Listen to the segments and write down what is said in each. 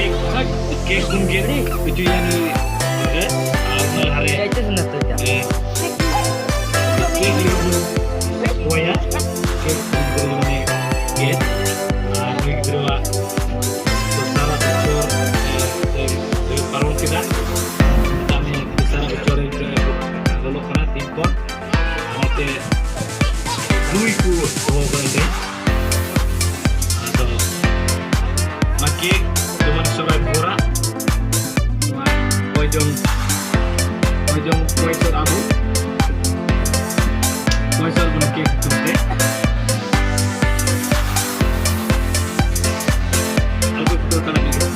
Cake बन गए कुछ यानी Kayak itu sunat tuh ya. Cake ya cake ini get lagi kedua besar bocor dari parung kita kami besar bocor itu lalu kena tikot nanti duiku bawa balik atau maki cuma sebagai murah cuma pojong poisor abu poisor pun kek gede aku betul kalau gitu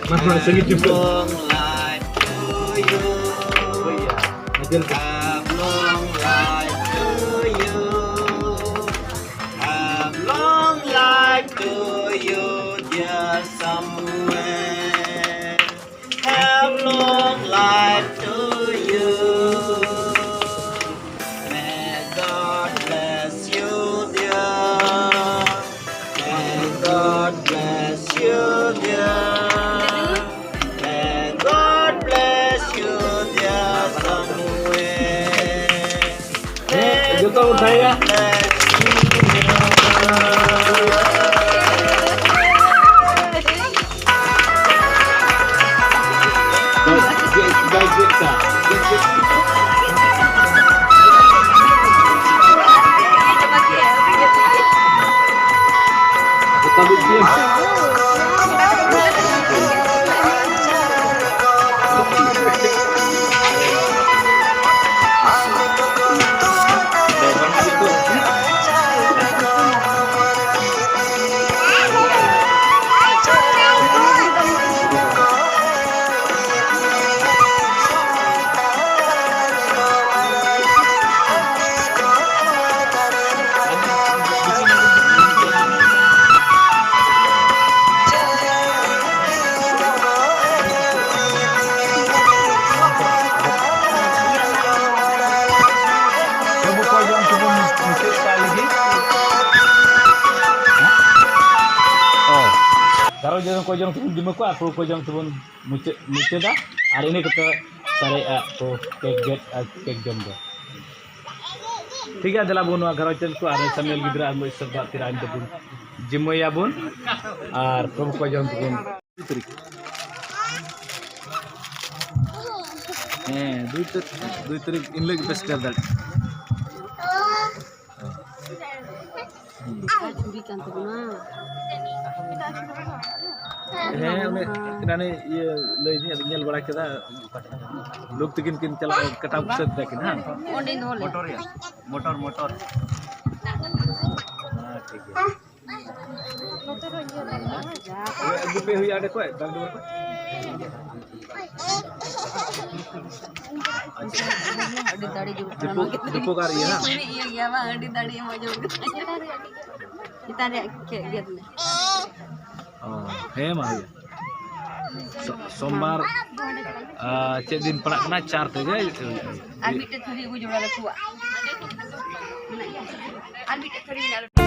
Mas sedikit juga. Long life to you. Have long life to you. Have long life to you, dear somewhere. Have long life to you. May God bless you, dear. May God bless you, dear. Juta saya. Kalau jangan kau jangan turun di muka, aku kau jangan turun muncul dah. Hari ini kita cari aku kek jombo. Tiga adalah bunuh agar aku ada sambil gidra ambil sebab tidak ada pun jimoya pun, ar kamu kau jangan turun. Dua trik ini lagi best kerja. Berikan tu mana? Kena ni ye lay ni nyel bada kita लोग तो किन चला कटा pusat देखें हाँ Motor ya motor हाँ ठीक है अभी पे हुई आड़े कोई दाल दो Adi tadi juga. डिपो का रही है ना Iya iya bang, adi tadi yang mau juga. Kita ada kayak gitu nih. oh है माही सोमवार cek din pernah kena char tu je Albit tadi gue juga ada tua. Albit tadi